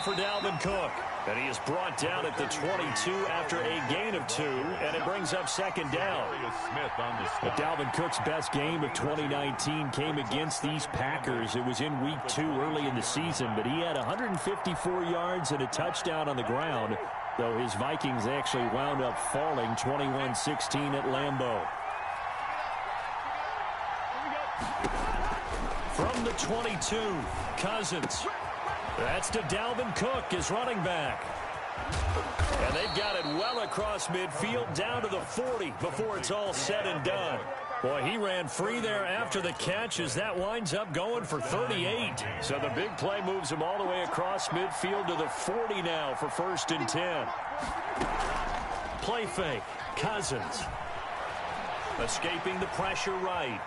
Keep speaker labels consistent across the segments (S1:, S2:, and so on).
S1: for Dalvin Cook. And he is brought down at the 22 after a gain of 2, and it brings up second down. But Dalvin Cook's best game of 2019 came against these Packers. It was in Week 2 early in the season, but he had 154 yards and a touchdown on the ground, though his Vikings actually wound up falling 21-16 at Lambeau. From the 22, Cousins. That's to Dalvin Cook, his running back. And they've got it well across midfield down to the 40 before it's all said and done. Boy, he ran free there after the catch as that winds up going for 38. So the big play moves him all the way across midfield to the 40 now for 1st and 10. Play fake. Cousins. Escaping the pressure right.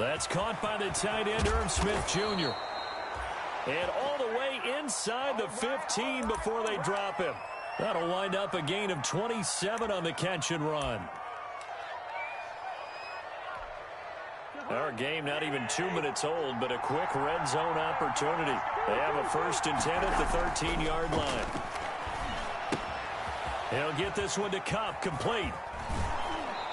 S1: That's caught by the tight end, Irv Smith Jr. And all the way inside the 15 before they drop him. That'll wind up a gain of 27 on the catch and run. Our game not even 2 minutes old, but a quick red zone opportunity. They have a 1st and 10 at the 13-yard line. He'll get this one to Kupp, complete.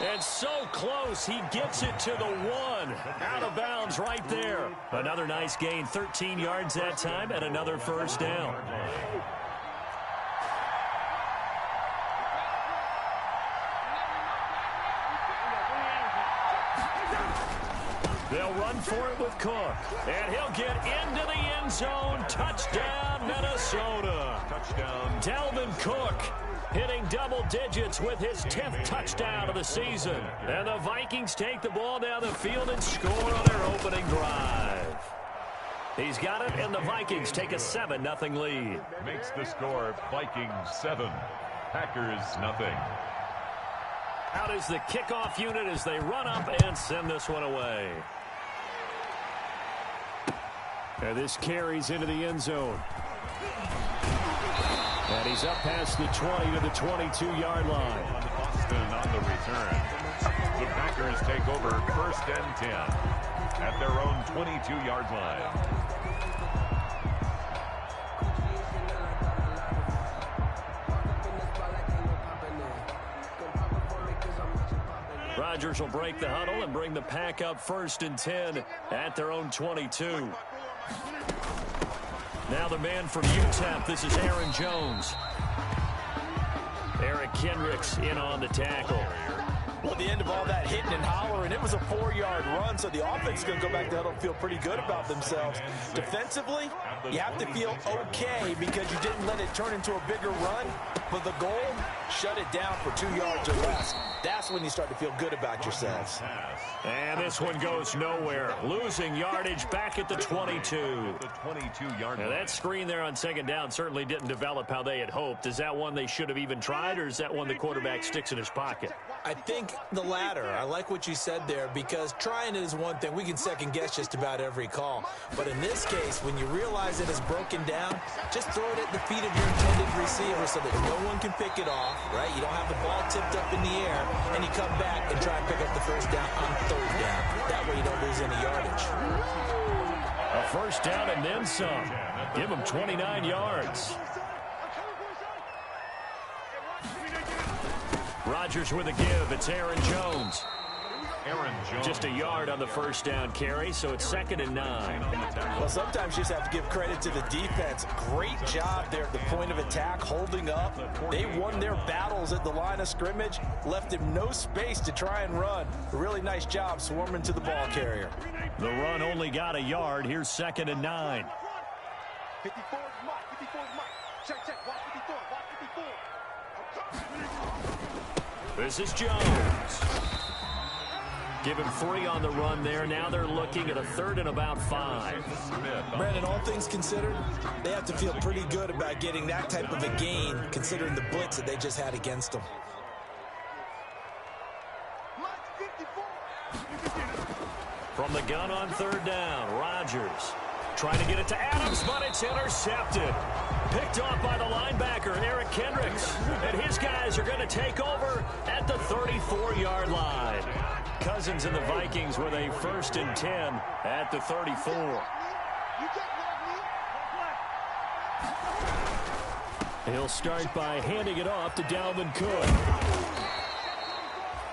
S1: And so close, he gets it to the 1. Out of bounds right there. Another nice gain, 13 yards that time, and another 1st down. They'll run for it with Cook. And he'll get into the end zone. Touchdown, Minnesota. Touchdown. Dalvin Cook hitting double digits with his 10th touchdown of the season. And the Vikings take the ball down the field and score on their opening drive. He's got it, and the Vikings take a 7-0 lead.
S2: Makes the score Vikings 7, Packers 0.
S1: Out is the kickoff unit as they run up and send this one away. And this carries into the end zone. And he's up past the 20 to the 22-yard line.
S2: Austin on the return. The Packers take over 1st and 10 at their own 22-yard line.
S1: Rodgers will break the huddle and bring the pack up 1st and 10 at their own 22. Now the man from UTEP, this is Aaron Jones. Eric Kendricks in on the tackle.
S3: Well, at the end of all that hitting and hollering, it was a 4-yard run, so the offense is going to go back to the huddle and feel pretty good about themselves. Defensively, you have to feel okay because you didn't let it turn into a bigger run. But the goal, shut it down for 2 yards or less. That's when you start to feel good about yourselves.
S1: And this one goes nowhere. Losing yardage back at the 22.
S2: The 22-yard
S1: line. That screen there on 2nd down certainly didn't develop how they had hoped. Is that one they should have even tried, or is that one the quarterback sticks in his pocket?
S3: I think the latter. I like what you said there because trying it is one thing. We can second-guess just about every call. But in this case, when you realize it is broken down, just throw it at the feet of your intended receiver so that no one can pick it off, right? You don't have the ball tipped up in the air, and you come back and try and pick up the 1st down on 3rd down. That way you don't lose any yardage.
S1: A 1st down and then some. Give him 29 yards. Rodgers with a give. It's Aaron Jones. Just a yard on the 1st down carry, so it's 2nd and 9.
S3: Well, sometimes you just have to give credit to the defense. Great job there at the point of attack, holding up. They won their battles at the line of scrimmage, left him no space to try and run. A really nice job swarming to the ball carrier.
S1: The run only got a yard. Here's 2nd and 9.
S4: 54 mark, 54 mark. Check, watch 54, watch 54.
S1: This is Jones. Give him 3 on the run there. Now they're looking at a 3rd and about 5.
S3: Brandon, all things considered, they have to feel pretty good about getting that type of a gain, considering the blitz that they just had against them.
S1: From the gun on 3rd down, Rodgers trying to get it to Adams, but it's intercepted. Picked off by the linebacker, Eric Kendricks. And his guys are going to take over at the 34-yard line. Cousins and the Vikings with a 1st and 10 at the 34. He'll start by handing it off to Dalvin Cook.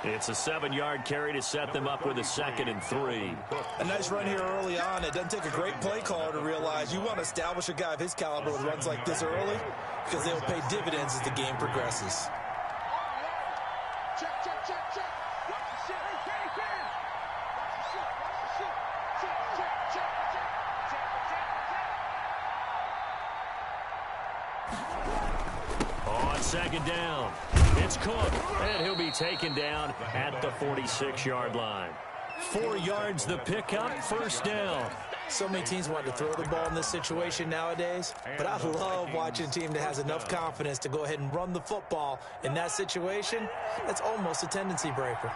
S1: It's a 7-yard carry to set them up with a 2nd and 3.
S3: A nice run here early on. It doesn't take a great play caller to realize you want to establish a guy of his caliber with runs like this early because they'll pay dividends as the game progresses.
S4: Check, check, check, check. Watch the shit. Hey, Kenny, Kenny. Watch the shit. Watch the shit. Check, check, check, check, check, check, check.
S1: On 2nd down, it's Cook, and he'll be taken down at the 46-yard line. 4 yards the pickup, 1st down.
S3: So many teams want to throw the ball in this situation nowadays, but I love watching a team that has enough confidence to go ahead and run the football. In that situation, that's almost a tendency breaker.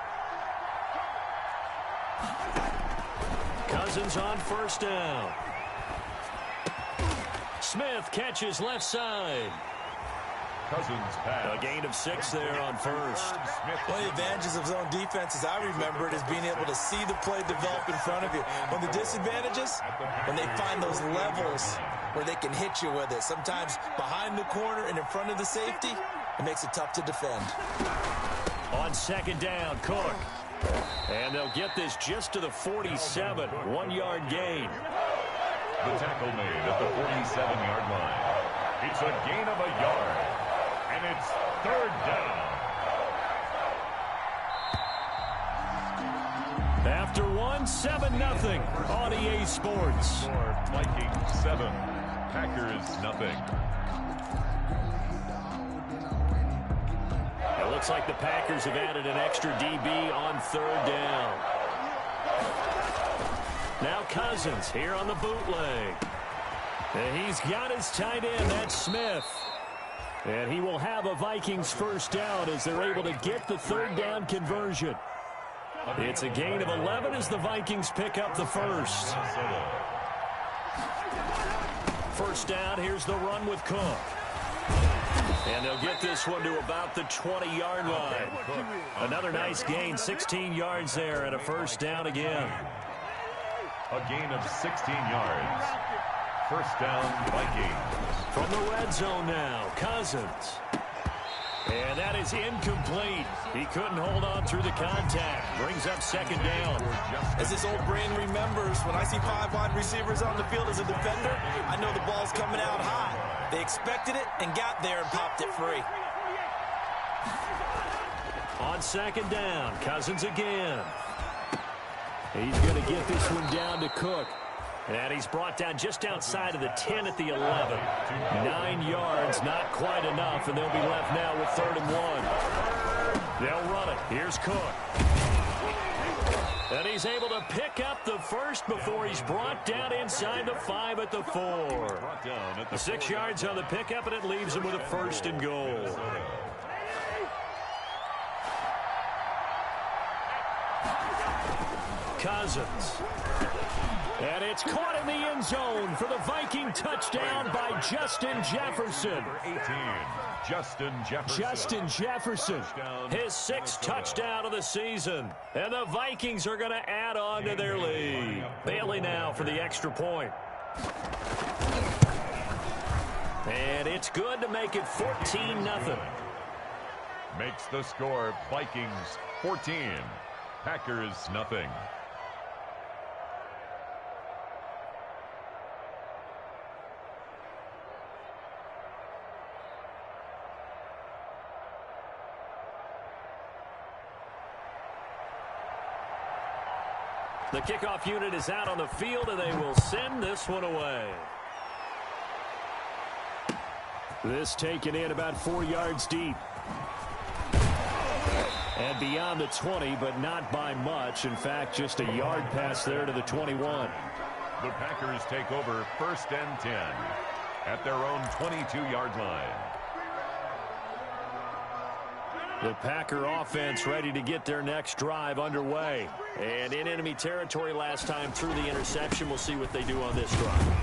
S1: Cousins on 1st down. Smith catches left side.
S2: Cousins pass.
S1: A gain of 6 there on 1st.
S3: One of the advantages of zone defense, as I remember it, is being able to see the play develop in front of you. One of the disadvantages, when they find those levels where they can hit you with it, sometimes behind the corner and in front of the safety, it makes it tough to defend.
S1: On 2nd down, Cook. And they'll get this just to the 47, 1-yard gain.
S2: The tackle made at the 47-yard line. It's a gain of a yard. And it's 3rd down.
S1: After 1, 7-0 on EA Sports.
S2: Vikings 7, Packers nothing.
S1: It looks like the Packers have added an extra DB on 3rd down. Now Cousins here on the bootleg. And he's got his tight end, that's Smith. And he will have a Vikings 1st down as they're able to get the 3rd down conversion. It's a gain of 11 as the Vikings pick up the 1st. 1st down, here's the run with Cook. And they'll get this one to about the 20-yard line. Another nice gain, 16 yards there and a 1st down again.
S2: A gain of 16 yards. 1st down, Vikings.
S1: From the red zone now, Cousins. And that is incomplete. He couldn't hold on through the contact. Brings up 2nd down.
S3: As this old brain remembers, when I see 5 wide receivers on the field as a defender, I know the ball's coming out high. They expected it and got there and popped it free.
S1: On 2nd down, Cousins again. He's going to get this one down to Cook. And he's brought down just outside of the 10 at the 11. 9 yards, not quite enough, and they'll be left now with 3rd and 1. They'll run it. Here's Cook. And he's able to pick up the 1st before he's brought down inside the 5 at the 4. 6 yards on the pickup, and it leaves him with a 1st and goal. Cousins. And it's caught in the end zone for the Viking touchdown by Justin Jefferson.
S2: 18, Justin Jefferson.
S1: Justin Jefferson, his 6th touchdown of the season. And the Vikings are going to add on to their lead. Bailey now for the extra point. And it's good to make it 14-0.
S2: Makes the score Vikings 14, Packers nothing.
S1: The kickoff unit is out on the field, and they will send this one away. This taken in about 4 yards deep. And beyond the 20, but not by much. In fact, just a yard pass there to the 21.
S2: The Packers take over 1st and 10 at their own 22-yard line.
S1: The Packer offense ready to get their next drive underway. And in enemy territory last time through the interception. We'll see what they do on this drive.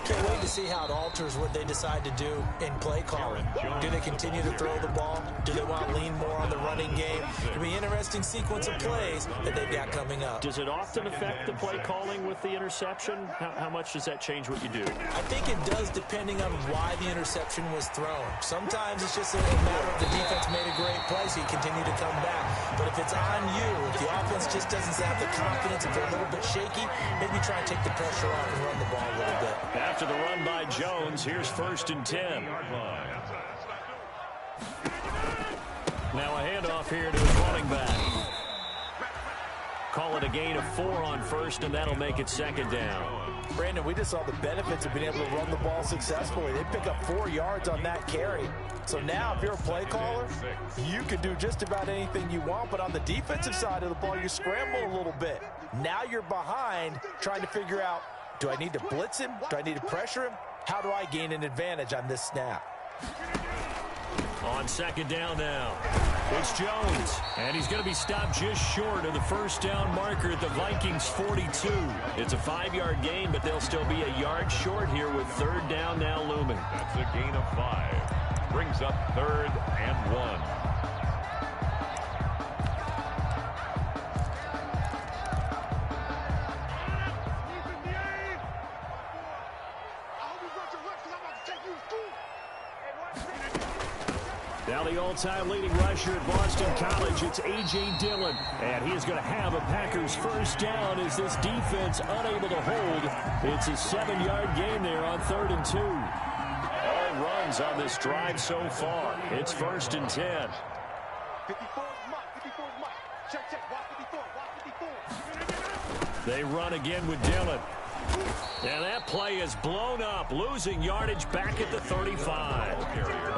S3: Can't wait to see how it alters what they decide to do in play calling. Do they continue to throw the ball? Do they want to lean more on the running game? It'll be an interesting sequence of plays that they've got coming up.
S1: Does it often affect the play calling with the interception? How much does that change what you do?
S3: I think it does, depending on why the interception was thrown. Sometimes it's just a matter of the defense made a great play, so you continue to come back. But if it's on you, if the offense just doesn't have the confidence, if they're a little bit shaky, maybe try and take the pressure off and run the ball a little bit.
S1: After the run by Jones, here's 1st and 10. Now a handoff here to his running back. Call it a gain of 4 on 1st, and that'll make it 2nd down.
S3: Brandon, we just saw the benefits of being able to run the ball successfully. They pick up 4 yards on that carry. So now if you're a play caller, you can do just about anything you want, but on the defensive side of the ball, you scramble a little bit. Now you're behind trying to figure out, do I need to blitz him? Do I need to pressure him? How do I gain an advantage on this snap?
S1: On 2nd down now, it's Jones, and he's going to be stopped just short of the 1st down marker at the Vikings 42. It's a 5-yard gain, but they'll still be a yard short here with 3rd down now looming.
S2: That's a gain of 5. Brings up 3rd and 1.
S1: Now the all-time leading rusher at Boston College, it's A.J. Dillon. And he is going to have a Packers 1st down as this defense unable to hold. It's a 7-yard gain there on 3rd and 2. All runs on this drive so far. It's 1st and 10.
S4: 54 is Mike. 54 is Mike. Check, check. Watch 54. Watch 54.
S1: They run again with Dillon. And that play is blown up, losing yardage back at the 35.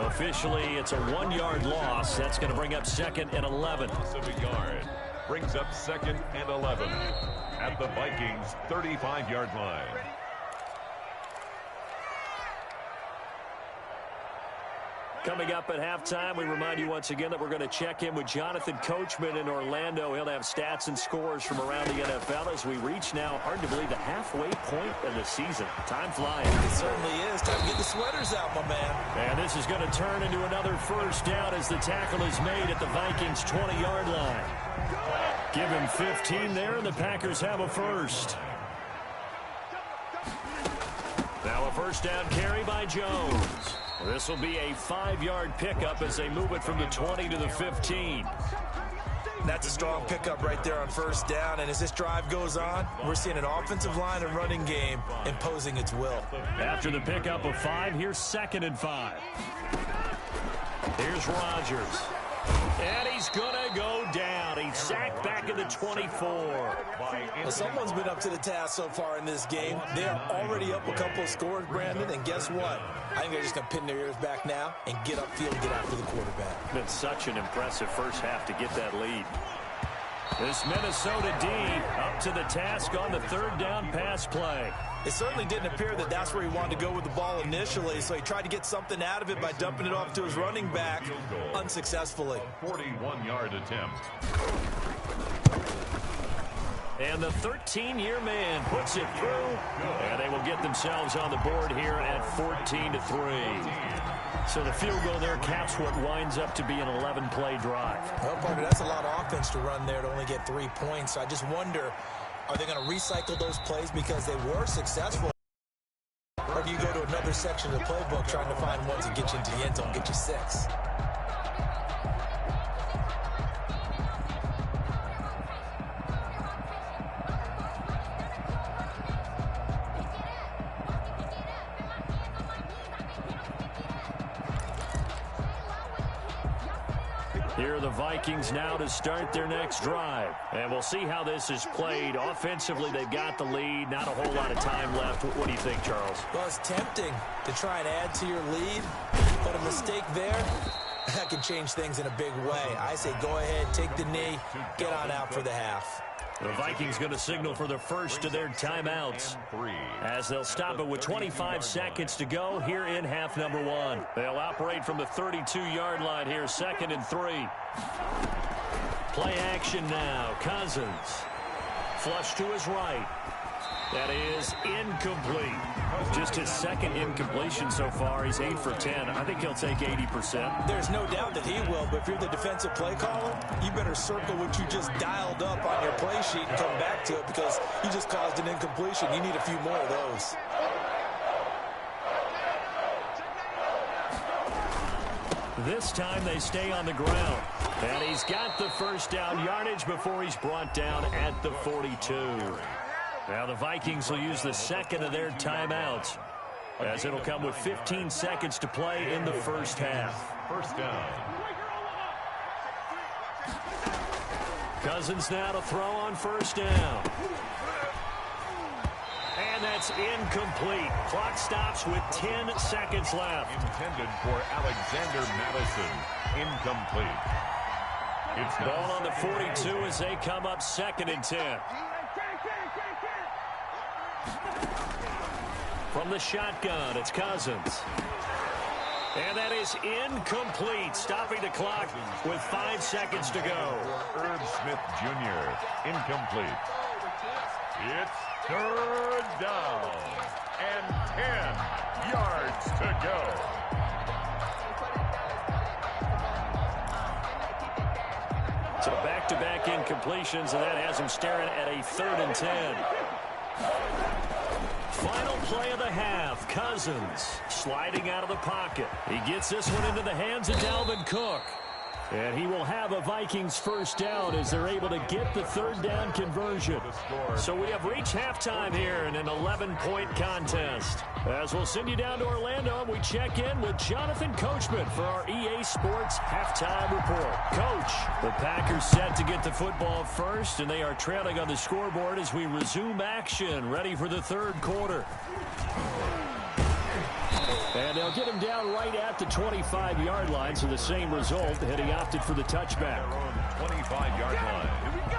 S1: Officially, it's a 1-yard loss. That's going to bring up 2nd and 11.
S2: Loss of a yard. Brings up 2nd and 11 at the Vikings' 35-yard line.
S1: Coming up at halftime, we remind you once again that we're going to check in with Jonathan Coachman in Orlando. He'll have stats and scores from around the NFL as we reach now, hard to believe, the halfway point of the season. Time flying.
S3: It certainly is. Time to get the sweaters out, my man.
S1: And this is going to turn into another 1st down as the tackle is made at the Vikings' 20-yard line. Give him 15 there, and the Packers have a 1st. Now a 1st down carry by Jones. This will be a 5-yard pickup as they move it from the 20 to the 15.
S3: That's a strong pickup right there on 1st down. And as this drive goes on, we're seeing an offensive line and running game imposing its will.
S1: After the pickup of 5, here's 2nd and 5. Here's Rodgers. And he's going to go down. He's sacked back at the 24.
S3: Well, someone's been up to the task so far in this game. They are already up a couple of scores, Brandon, and guess what? I think they're just going to pin their ears back now and get upfield and get after the quarterback.
S1: Been such an impressive first half to get that lead. This Minnesota D up to the task on the 3rd down pass play.
S3: It certainly didn't appear that that's where he wanted to go with the ball initially, so he tried to get something out of it by dumping it off to his running back unsuccessfully.
S2: 41-yard attempt.
S1: And the 13-year man puts it through, and they will get themselves on the board here at 14-3. So the field goal there caps what winds up to be an 11-play drive.
S3: Well, partner, that's a lot of offense to run there to only get 3 points. So I just wonder, are they going to recycle those plays because they were successful? Or do you go to another section of the playbook trying to find ones that get you into the end zone, get you 6?
S1: Here are the Vikings now to start their next drive. And we'll see how this is played. Offensively, they've got the lead. Not a whole lot of time left. What do you think, Charles?
S3: Well, it's tempting to try and add to your lead, but a mistake there, that can change things in a big way. I say go ahead, take the knee, get on out for the half.
S1: The Vikings going to signal for the first of their timeouts as they'll stop it with 25 seconds to go here in half number 1. They'll operate from the 32-yard line here, 2nd and 3. Play action now. Cousins. Flush to his right. That is incomplete. Just his second incompletion so far. He's 8 for 10. I think he'll take 80%.
S3: There's no doubt that he will, but if you're the defensive play caller, you better circle what you just dialed up on your play sheet and come back to it because you just caused an incompletion. You need a few more of those.
S1: This time they stay on the ground. And he's got the first down yardage before he's brought down at the 42. Now the Vikings will use the second of their timeouts, as it'll come with 15 seconds to play in the first half.
S2: First down.
S1: Cousins now to throw on first down. And that's incomplete. Clock stops with 10 seconds left.
S2: Intended for Alexander Madison. Incomplete. It's
S1: ball on the 42 as they come up 2nd and 10. From the shotgun, it's Cousins. And that is incomplete, stopping the clock with 5 seconds to go.
S2: Irv Smith Jr. Incomplete. It's 3rd down and 10 yards to go.
S1: So back-to-back incompletions, and that has him staring at a 3rd and 10. Final play of the half. Cousins sliding out of the pocket. He gets this one into the hands of Dalvin Cook. And he will have a Vikings first down as they're able to get the 3rd down conversion. So we have reached halftime here in an 11-point contest. As we'll send you down to Orlando, we check in with Jonathan Coachman for our EA Sports Halftime Report. Coach, the Packers set to get the football first, and they are trailing on the scoreboard as we resume action, ready for the 3rd quarter. And they'll get him down right at the 25-yard line, so the same result, had he opted for the touchback.
S2: 25-yard line. Here we go.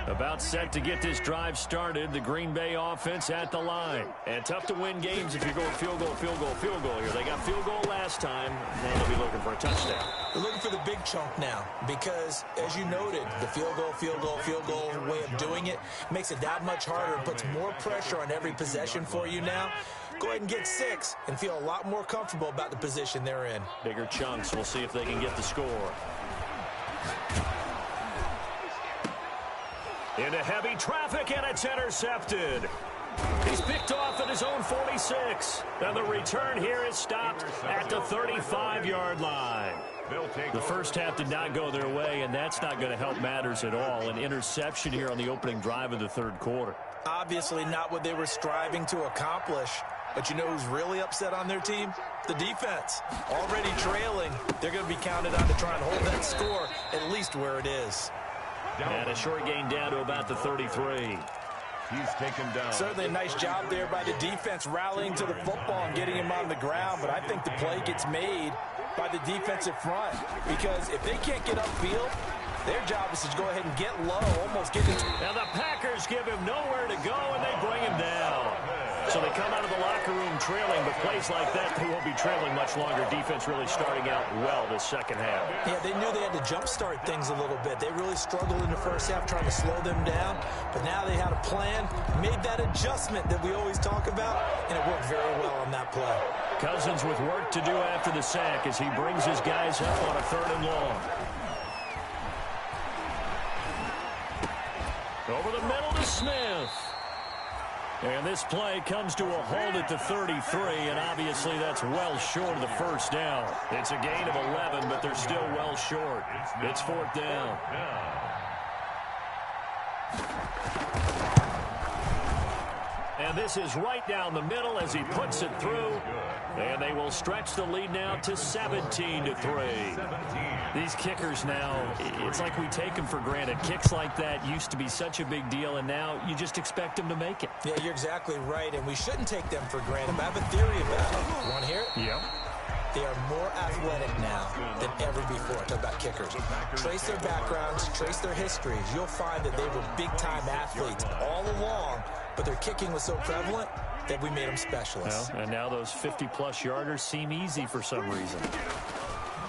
S1: About set to get this drive started. The Green Bay offense at the line. And tough to win games if you're going field goal, field goal, field goal here. They got field goal last time. Now they'll be looking for a touchdown.
S3: They're looking for the big chunk now because, as you noted, the field goal way of doing it makes it that much harder and puts more pressure on every possession for you now. Go ahead and get 6 and feel a lot more comfortable about the position they're in.
S1: Bigger chunks. We'll see if they can get the score. Into heavy traffic, and it's intercepted. He's picked off at his own 46. And the return here is stopped at the 35-yard line. The first half did not go their way, and that's not going to help matters at all. An interception here on the opening drive of the 3rd quarter.
S3: Obviously not what they were striving to accomplish. But you know who's really upset on their team? The defense. Already trailing. They're going to be counted on to try and hold that score at least where it is.
S1: And a short gain down to about the 33.
S2: He's taken down.
S3: Certainly a nice job there by the defense rallying to the football and getting him on the ground. But I think the play gets made by the defensive front. Because if they can't get upfield, their job is to go ahead and get low, almost get into.
S1: Now the Packers give him nowhere to go, and they bring him down. So they come out of the locker room trailing, but plays like that, they won't be trailing much longer. Defense really starting out well this second half.
S3: Yeah, they knew they had to jumpstart things a little bit. They really struggled in the first half trying to slow them down, but now they had a plan, made that adjustment that we always talk about, and it worked very well on that play.
S1: Cousins with work to do after the sack as he brings his guys up on a 3rd and long. Over the middle to Smith. And this play comes to a halt at the 33, and obviously that's well short of the first down. It's a gain of 11, but they're still well short. It's 4th down. And this is right down the middle as he puts it through. And they will stretch the lead now to 17-3. These kickers now, it's like we take them for granted. Kicks like that used to be such a big deal, and now you just expect them to make it.
S3: Yeah, you're exactly right, and we shouldn't take them for granted. I have a theory about it. You want to hear it?
S1: Yep.
S3: They are more athletic now than ever before. Talk about kickers. Trace their backgrounds, trace their histories. You'll find that they were big-time athletes all along, but their kicking was so prevalent that we made them specialists.
S1: Well, and now those 50-plus yarders seem easy for some reason.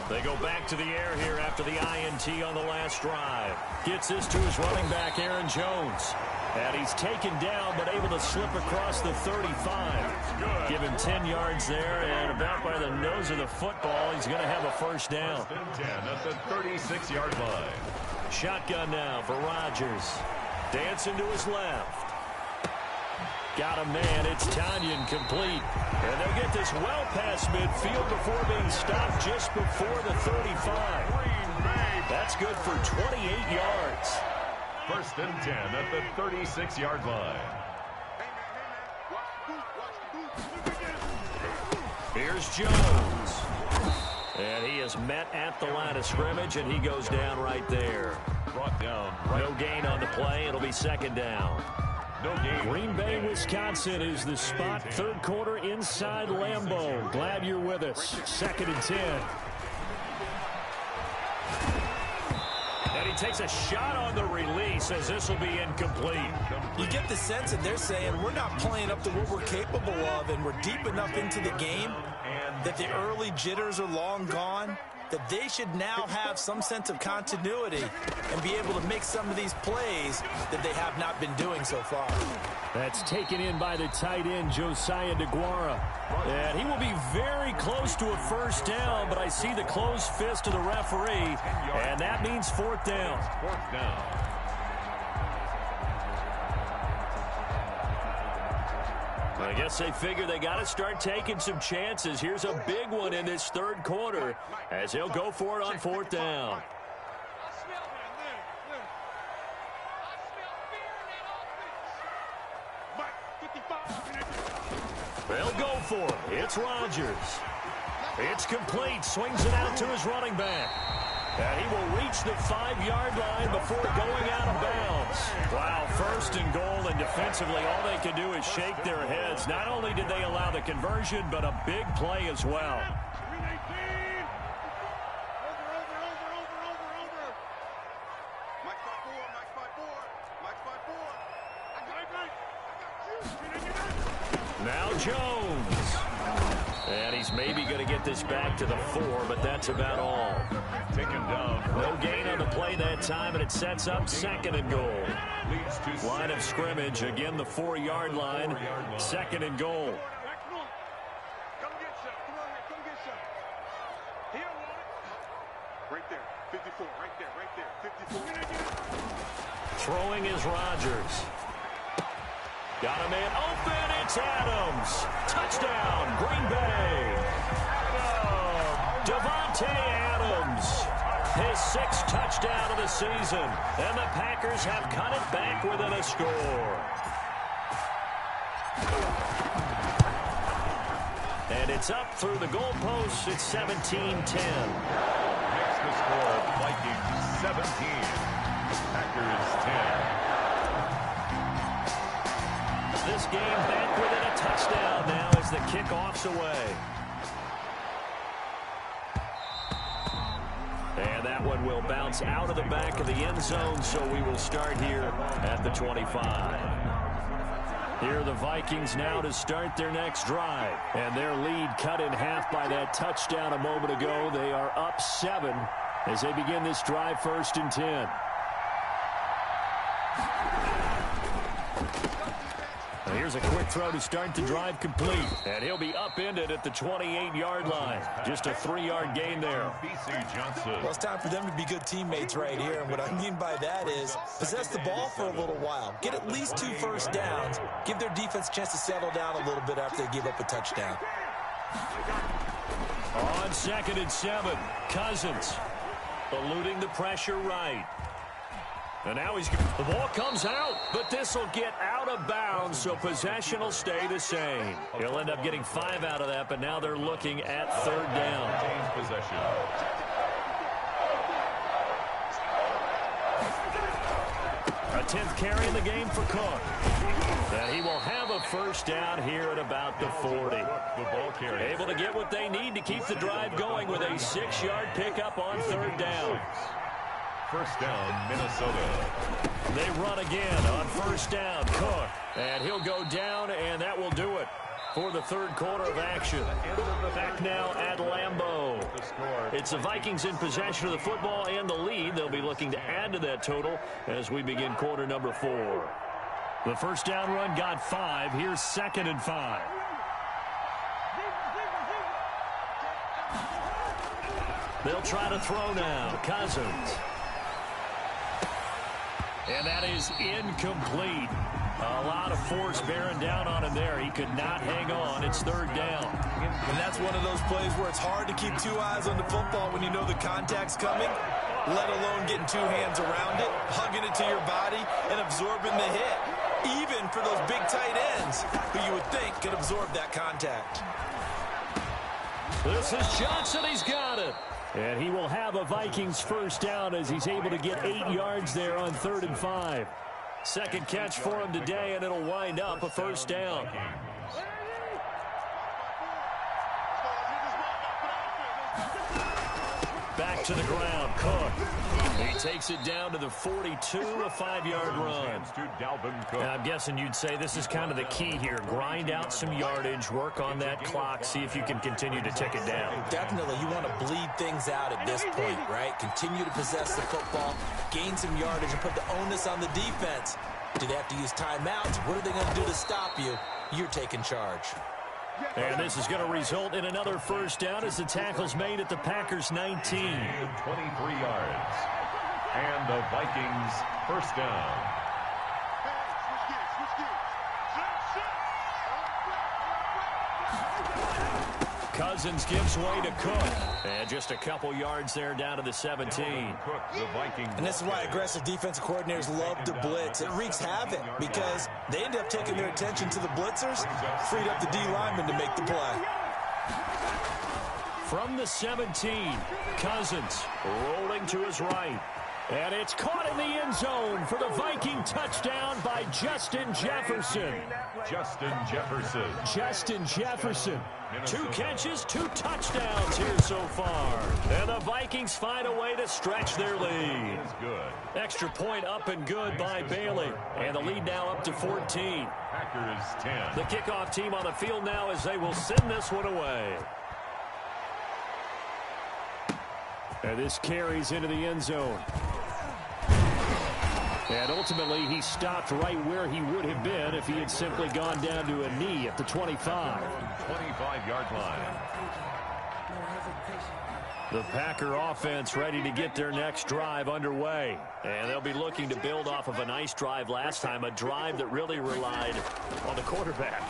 S1: They go back to the air here after the INT on the last drive. Gets this to his running back, Aaron Jones. And he's taken down, but able to slip across the 35. Give him 10 yards there, and about by the nose of the football, he's going to have a first down.
S2: First and 10 at the 36-yard line.
S1: Shotgun now for Rodgers. Dancing to his left. Got a man. It's Tanyan complete. And they'll get this well past midfield before being stopped just before the 35. That's good for 28 yards.
S2: First and 10 at the 36-yard line.
S1: Here's Jones. And he is met at the line of scrimmage, and he goes down right there.
S2: Brought down.
S1: No gain on the play. It'll be second down.
S2: No gain.
S1: Green Bay, Wisconsin is the spot. Third quarter inside Lambeau. Glad you're with us. Second and 10. And he takes a shot on the release as this will be incomplete.
S3: You get the sense that they're saying we're not playing up to what we're capable of, and we're deep enough into the game that the early jitters are long gone, that they should now have some sense of continuity and be able to make some of these plays that they have not been doing so far.
S1: That's taken in by the tight end, Josiah DeGuara. And he will be very close to a first down, but I see the closed fist of the referee, and that means fourth down.
S2: Fourth down.
S1: I guess they figure they got to start taking some chances. Here's a big one in this third quarter as they'll go for it on fourth down. They'll go for it. It's Rodgers. It's complete. Swings it out to his running back. And he will reach the 5-yard line before going out of bounds. Wow, first and goal, and defensively all they can do is shake their heads. Not only did they allow the conversion, but a big play as well. Now Jones. And he's maybe going to get this back to the 4, but that's about all.
S2: Taken down.
S1: No gain on the play that time, and it sets up second and goal. Line of scrimmage, again the 4-yard line. Second and goal.
S4: Right there, 54, right there, 54.
S1: Throwing is Rodgers. Got a man open. It's Adams. Touchdown, Green Bay. Devontae Adams. His 6th touchdown of the season. And the Packers have cut it back within a score. And it's up through the goalposts. It's 17-10.
S2: Makes the score Vikings 17. Packers 10.
S1: This game back within a touchdown now as the kickoff's away. And that one will bounce out of the back of the end zone, so we will start here at the 25. Here are the Vikings now to start their next drive. And their lead cut in half by that touchdown a moment ago. They are up 7 as they begin this drive, first and 10. Here's a quick throw to start the drive complete. And he'll be upended at the 28-yard line. Just a 3-yard gain there.
S3: Well, it's time for them to be good teammates right here. And what I mean by that is possess the ball for a little while. Get at least 2 first downs. Give their defense a chance to settle down a little bit after they give up a touchdown.
S1: On second and 7, Cousins eluding the pressure right. And now the ball comes out, but this will get out of bounds, so possession will stay the same. He'll end up getting 5 out of that, but now they're looking at third down.
S2: Possession.
S1: A 10th carry in the game for Cook. And he will have a first down here at about the 40.
S2: The ball carrier.
S1: Able to get what they need to keep the drive going with a 6-yard pickup on third down.
S2: First down, Minnesota.
S1: They run again on first down. Cook. And he'll go down, and that will do it. for the third quarter of action. Back now at Lambeau. It's the Vikings in possession of the football and the lead. They'll be looking to add to that total as we begin quarter number 4. The first down run got 5. Here's 2nd and 5. They'll try to throw now. Cousins. And that is incomplete. A lot of force bearing down on him there. He could not hang on. It's 3rd down.
S3: And that's one of those plays where it's hard to keep 2 eyes on the football when you know the contact's coming, let alone getting 2 hands around it, hugging it to your body, and absorbing the hit. Even for those big tight ends who you would think could absorb that contact.
S1: This is Johnson. He's got it. And he will have a Vikings first down as he's able to get 8 yards there on 3rd and 5. Second catch for him today, and it'll wind up a first down. Back to the ground, Cook. He takes it down to the 42, a 5-yard run. And I'm guessing you'd say this is kind of the key here. Grind out some yardage, work on that clock, see if you can continue to tick it down.
S3: Definitely, you want to bleed things out at this point, right? Continue to possess the football, gain some yardage, and put the onus on the defense. Do they have to use timeouts? What are they going to do to stop you? You're taking charge.
S1: And this is going to result in another first down as the tackle's made at the Packers' 19.
S2: 23 yards. And the Vikings first down.
S1: Cousins gives way to Cook. And just a couple yards there down to the 17.
S3: And this is why aggressive defensive coordinators love to blitz. It wreaks havoc because they end up taking their attention to the blitzers, freed up the D lineman to make the play.
S1: From the 17, Cousins rolling to his right. And it's caught in the end zone for the Viking touchdown by Justin Jefferson.
S2: Justin Jefferson.
S1: Justin Jefferson. 2 catches, 2 touchdowns here so far. And the Vikings find a way to stretch their lead.
S2: Good.
S1: Extra point up and good by Bailey. And the lead now up to 14.
S2: Packers 10.
S1: The kickoff team on the field now as they will send this one away. And this carries into the end zone. And ultimately, he stopped right where he would have been if he had simply gone down to a knee at the 25.
S2: 25-yard line.
S1: The Packer offense ready to get their next drive underway. And they'll be looking to build off of a nice drive last time, a drive that really relied on the quarterback.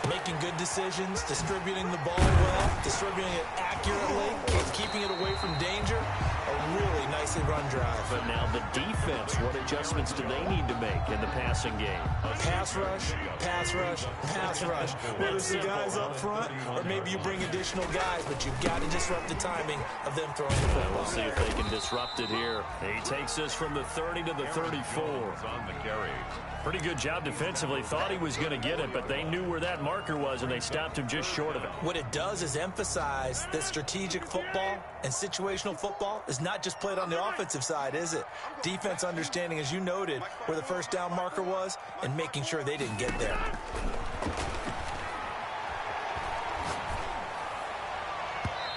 S3: Making good decisions, distributing the ball well, distributing it accurately, keeping it away from danger. A really nicely run drive.
S1: But now the defense, what adjustments do they need to make in the passing game?
S3: Pass rush, pass rush, pass rush. Whether it's the guys up front or maybe you bring additional guys, but you've got to disrupt the timing of them throwing the football.
S1: We'll see if they can disrupt it here. He takes this from the 30 to the 34.
S2: On the carry.
S1: Pretty good job defensively. Thought he was going to get it, but they knew where that marker was, and they stopped him just short of it.
S3: What it does is emphasize that strategic football and situational football is not just played on the offensive side, is it? Defense understanding, as you noted, where the first down marker was and making sure they didn't get there.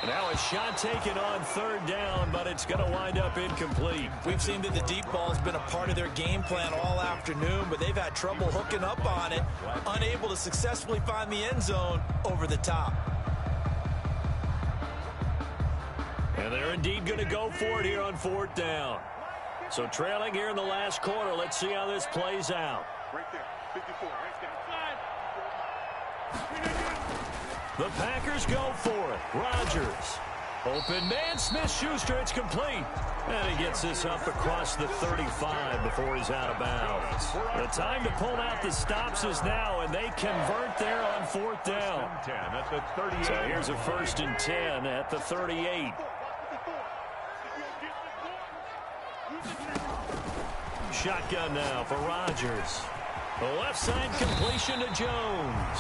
S1: Now a shot taken on 3rd down, but it's going to wind up incomplete.
S3: We've seen that the deep ball has been a part of their game plan all afternoon, but they've had trouble hooking up on it, unable to successfully find the end zone over the top.
S1: And they're indeed going to go for it here on 4th down. So trailing here in the last quarter, let's see how this plays out.
S4: Right there, 54, right there.
S1: The Packers go for it. Rodgers. Open man, Smith-Schuster. It's complete. And he gets this up across the 35 before he's out of bounds. The time to pull out the stops is now, and they convert there on 4th down.
S2: 10 at the 38.
S1: So here's a 1st and 10 at the 38. Shotgun now for Rodgers. The left side completion to Jones.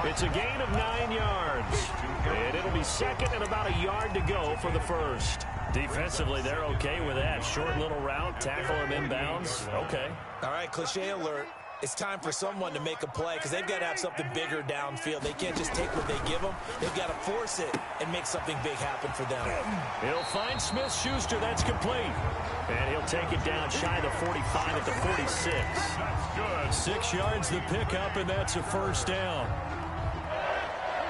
S1: It's a gain of 9 yards. And it'll be 2nd and about a yard to go for the first. Defensively, they're okay with that. Short little route, tackle him inbounds. Okay.
S3: All right, cliche alert. it's time for someone to make a play because they've got to have something bigger downfield. They can't just take what they give them. They've got to force it and make something big happen for them.
S1: He'll find Smith-Schuster. That's complete. And he'll take it down shy of the 45 at the 46.
S2: That's good.
S1: 6 yards the pickup, and that's a first down.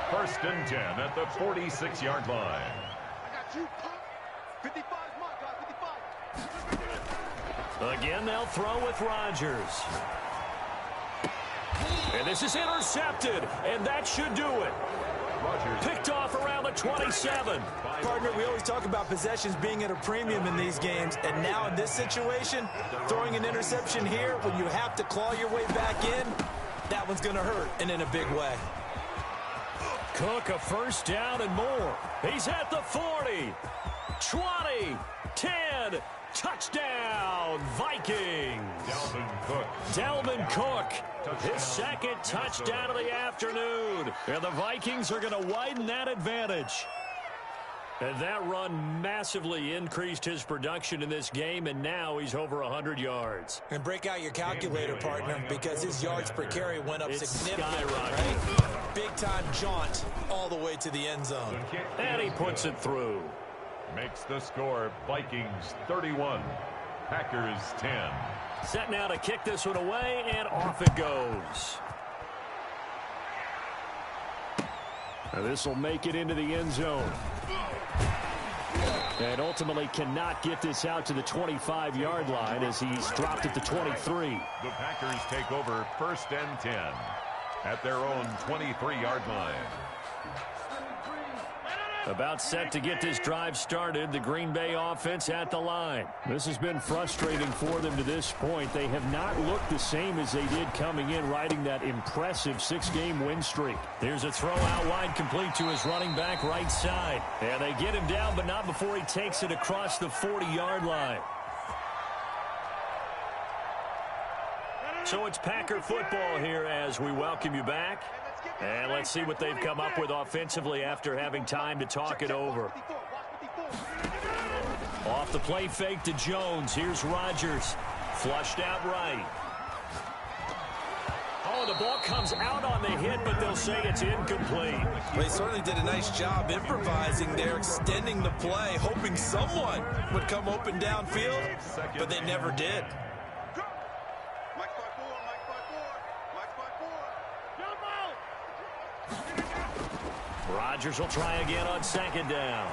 S2: 1st and 10 at the 46-yard line.
S4: I got you, punk. 55 is my guy, 55.
S1: Again, they'll throw with Rodgers. And this is intercepted, and that should do it.
S2: Rodgers
S1: Picked off around the 27.
S3: Partner, we always talk about possessions being at a premium in these games, and now in this situation, throwing an interception here when you have to claw your way back in, that one's going to hurt, and in a big way.
S1: Cook a first down and more. He's at the 40, 20, 10, touchdown, Vikings. Dalvin Cook, his second touchdown of the afternoon. And the Vikings are going to widen that advantage. And that run massively increased his production in this game, and now he's over 100 yards.
S3: And break out your calculator, partner, because his yards per carry went up
S1: It's
S3: significantly,
S1: skyrocketing.
S3: right? Big-time jaunt all the way to the end zone.
S1: And he puts it through.
S2: makes the score Vikings 31, Packers 10.
S1: Set now to kick this one away, and off it goes. This will make it into the end zone. And ultimately cannot get this out to the 25-yard line as he's dropped at the 23.
S2: The Packers take over 1st and 10 at their own 23-yard line.
S1: About set to get this drive started, the Green Bay offense at the line. This has been frustrating for them to this point. They have not looked the same as they did coming in, riding that impressive 6-game win streak. There's a throw out wide complete to his running back right side. And they get him down, but not before he takes it across the 40-yard line. So it's Packer football here as we welcome you back. And let's see what they've come up with offensively after having time to talk it over. Off the play fake to Jones. Here's Rodgers. Flushed out right. Oh, the ball comes out on the hit, but they'll say it's incomplete.
S3: They certainly did a nice job improvising there, extending the play, hoping someone would come open downfield, but they never did.
S1: Rodgers will try again on 2nd down.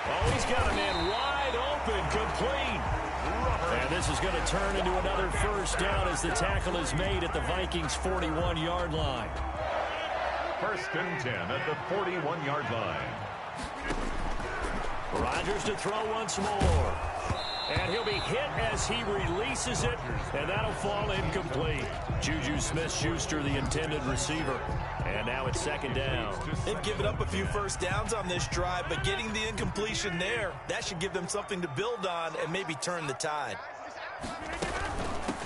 S1: Oh, he's got a man wide open, complete. And this is going to turn into another first down as the tackle is made at the Vikings' 41-yard line.
S2: 1st and 10 at the 41-yard line.
S1: Rodgers to throw once more. And he'll be hit as he releases it, and that'll fall incomplete. Juju Smith-Schuster, the intended receiver. And now it's 2nd down.
S3: They've given up a few first downs on this drive, but getting the incompletion there, that should give them something to build on and maybe turn the tide.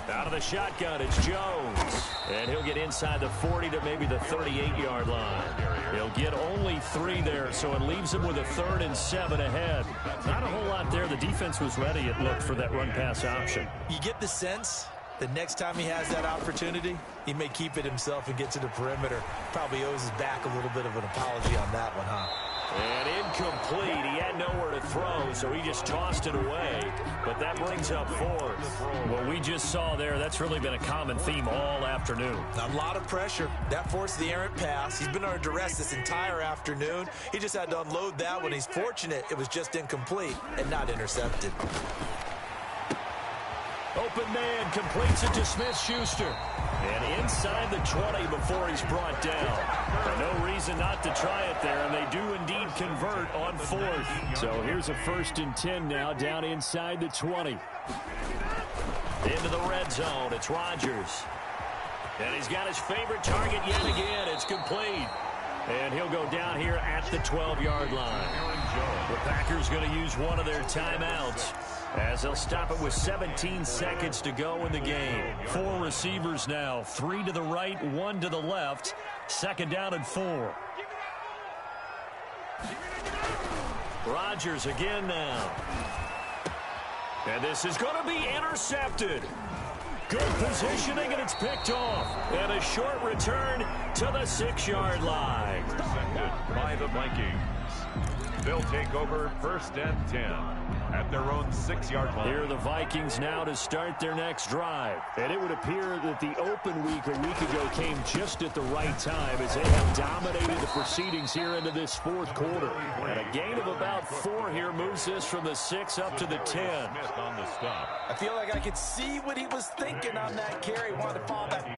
S1: Out of the shotgun, it's Jones. And he'll get inside the 40 to maybe the 38-yard line. He'll get only 3 there, so it leaves him with a 3rd and 7 ahead. Not a whole lot there. The defense was ready, it looked, for that run-pass option.
S3: You get the sense the next time he has that opportunity, he may keep it himself and get to the perimeter. Probably owes his back a little bit of an apology on that one, huh?
S1: And incomplete. He had nowhere to throw, so he just tossed it away. But that brings up 4th. What we just saw there, that's really been a common theme all afternoon.
S3: A lot of pressure. That forced the errant pass. He's been under duress this entire afternoon. He just had to unload that one. He's fortunate it was just incomplete and not intercepted.
S1: Open man completes it to Smith-Schuster. And inside the 20 before he's brought down. And no reason not to try it there, and they do indeed convert on 4th. So here's a 1st and 10 now, down inside the 20. Into the red zone, it's Rodgers. And he's got his favorite target yet again. It's complete. And he'll go down here at the 12-yard line. The Packers going to use one of their timeouts, as they'll stop it with 17 seconds to go in the game. 4 receivers now, 3 to the right, 1 to the left. 2nd down and 4. Rodgers again now. And this is going to be intercepted. Good positioning, and it's picked off. And a short return to the 6-yard line.
S2: Intercepted by the Vikings. They'll take over 1st and 10 at their own 6-yard line.
S1: Here are the Vikings now to start their next drive. And it would appear that the open week a week ago came just at the right time as they have dominated the proceedings here into this 4th quarter. And a gain of about 4 here moves this from the 6 up to the 10.
S2: Smith on the stop.
S3: I feel like I could see what he was thinking on that carry. Wanted to follow that